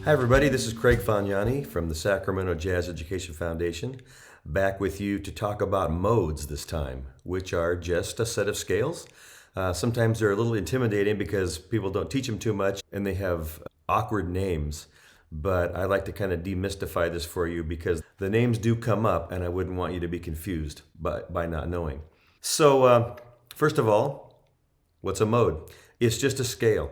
Hi everybody, this is Craig Faniani from the Sacramento Jazz Education Foundation, back with you to talk about modes this time, which are just a set of scales. Sometimes they're a little intimidating because people don't teach them too much and they have awkward names, but I like to kind of demystify this for you because the names do come up and I wouldn't want you to be confused by not knowing. So first of all, what's a mode? It's just a scale.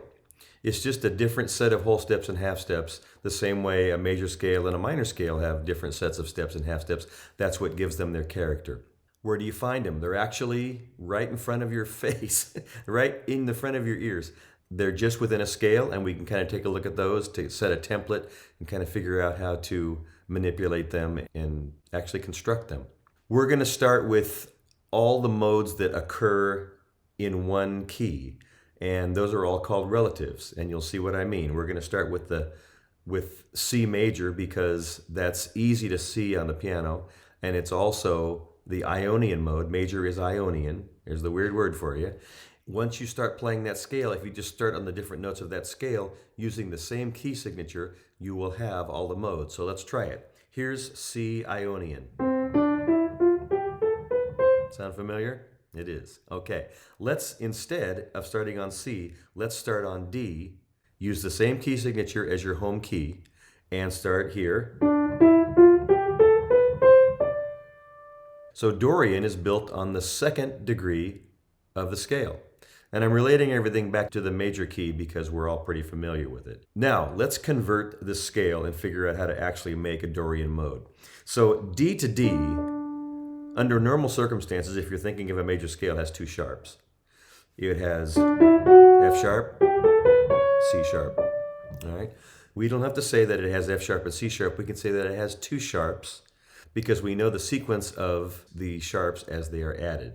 It's just a different set of whole steps and half steps, the same way a major scale and a minor scale have different sets of steps and half steps. That's what gives them their character. Where do you find them? They're actually right in front of your face, right in the front of your ears. They're just within a scale, and we can kind of take a look at those to set a template and kind of figure out how to manipulate them and actually construct them. We're going to start with all the modes that occur in one key. And those are all called relatives, and you'll see what I mean. We're going to start with C major because that's easy to see on the piano, and it's also the Ionian mode. Major is Ionian. There's the weird word for you. Once you start playing that scale, if you just start on the different notes of that scale using the same key signature, you will have all the modes. So let's try it. Here's C Ionian. Sound familiar? It is. Okay, let's, instead of starting on C, let's start on D, use the same key signature as your home key, and start here. So Dorian is built on the second degree of the scale. And I'm relating everything back to the major key because we're all pretty familiar with it. Now, let's convert the scale and figure out how to actually make a Dorian mode. So D to D, under normal circumstances, if you're thinking of a major scale, it has two sharps. It has F sharp, C sharp. All right. We don't have to say that it has F sharp and C sharp. We can say that it has two sharps because we know the sequence of the sharps as they are added.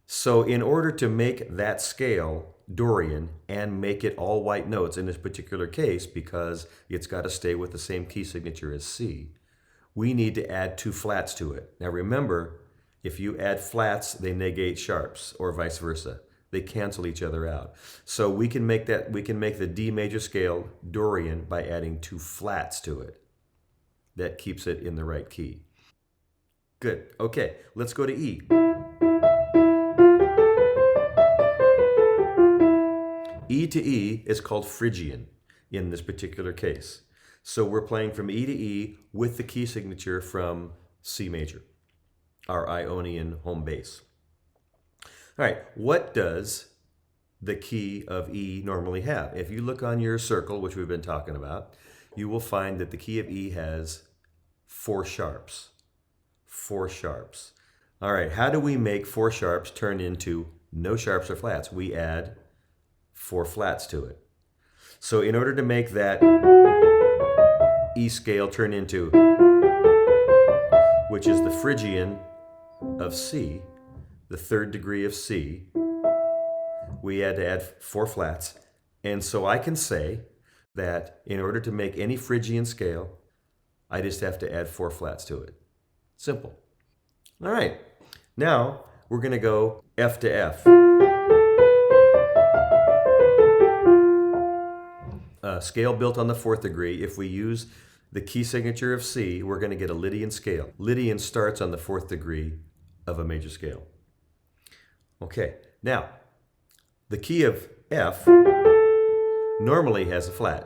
So in order to make that scale Dorian and make it all white notes in this particular case, because it's got to stay with the same key signature as C, we need to add two flats to it. Now remember, if you add flats, they negate sharps, or vice versa. They cancel each other out. So we can make the D major scale Dorian by adding two flats to it. That keeps it in the right key. Good. Okay, let's go to E. E to E is called Phrygian in this particular case. So we're playing from E to E with the key signature from C major, our Ionian home base. All right, what does the key of E normally have? If you look on your circle, which we've been talking about, you will find that the key of E has four sharps. Four sharps. All right, how do we make four sharps turn into no sharps or flats? We add four flats to it. So in order to make that E scale turn into, which is the Phrygian of C, the third degree of C, we had to add four flats. And so I can say that in order to make any Phrygian scale, I just have to add four flats to it. Simple. All right, now we're going to go F to F. Scale built on the fourth degree. If we use the key signature of C, we're going to get a Lydian scale. Lydian starts on the fourth degree of a major scale. Okay, now the key of F normally has a flat.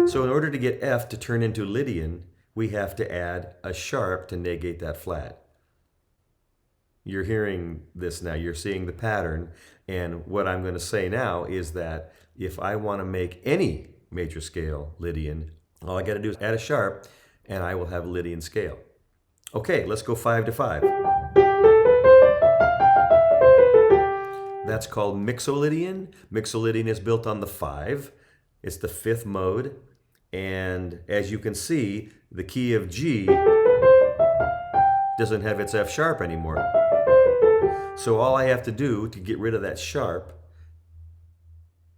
So in order to get F to turn into Lydian, we have to add a sharp to negate that flat. You're hearing this now, you're seeing the pattern, and what I'm going to say now is that if I want to make any major scale Lydian, all I got to do is add a sharp, and I will have a Lydian scale. Okay, let's go 5 to 5. That's called Mixolydian. Mixolydian is built on the 5. It's the fifth mode, and as you can see, the key of G doesn't have its F sharp anymore. So all I have to do to get rid of that sharp,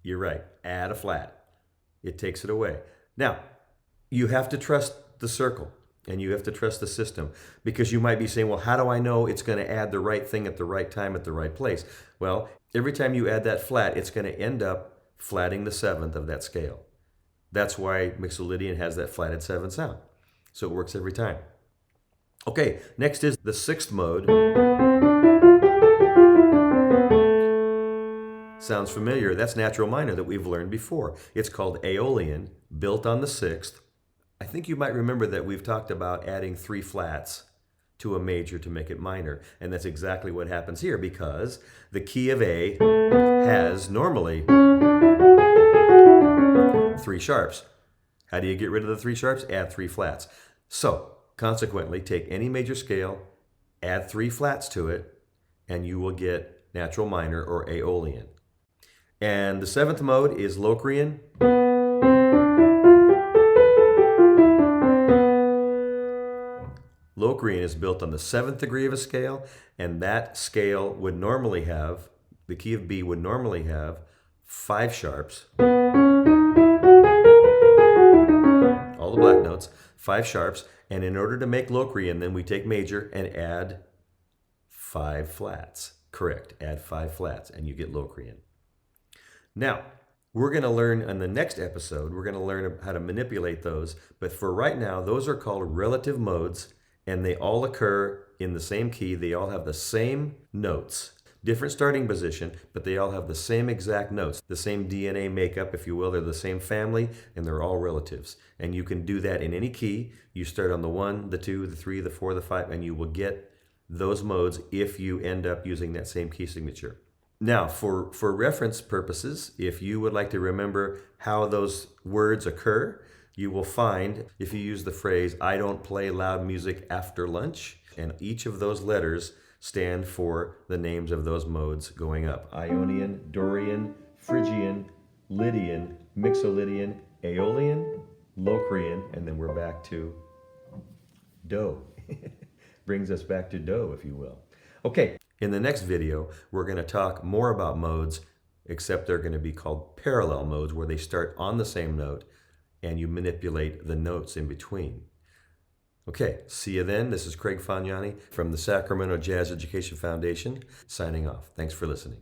you're right, add a flat. It takes it away. Now, you have to trust the circle and you have to trust the system because you might be saying, well, how do I know it's going to add the right thing at the right time at the right place? Well, every time you add that flat, it's going to end up flatting the seventh of that scale. That's why Mixolydian has that flatted 7 sound. So it works every time. Okay, next is the 6th mode. Sounds familiar. That's natural minor that we've learned before. It's called Aeolian, built on the 6th. I think you might remember that we've talked about adding 3 flats to a major to make it minor. And that's exactly what happens here, because the key of A has normally 3 sharps. How do you get rid of the 3 sharps? Add 3 flats. So, consequently, take any major scale, add 3 flats to it, and you will get natural minor or Aeolian. And the 7th mode is Locrian. Locrian is built on the 7th degree of a scale, and that scale would normally have, the key of B would normally have 5 sharps. All the black notes, 5 sharps, and in order to make Locrian, then we take major and add 5 flats. Correct, add 5 flats, and you get Locrian. Now, we're going to learn in the next episode, we're going to learn how to manipulate those, but for right now, those are called relative modes, and they all occur in the same key. They all have the same notes. Different starting position, but they all have the same exact notes, the same DNA makeup, if you will. They're the same family, and they're all relatives. And you can do that in any key. You start on the 1, the 2, the 3, the 4, the 5, and you will get those modes if you end up using that same key signature. Now, for reference purposes, if you would like to remember how those words occur, you will find, if you use the phrase, "I don't play loud music after lunch," and each of those letters stand for the names of those modes going up. Ionian, Dorian, Phrygian, Lydian, Mixolydian, Aeolian, Locrian, and then we're back to Do. Brings us back to Do, if you will. Okay, in the next video, we're going to talk more about modes, except they're going to be called parallel modes, where they start on the same note, and you manipulate the notes in between. Okay, see you then. This is Craig Faniani from the Sacramento Jazz Education Foundation, signing off. Thanks for listening.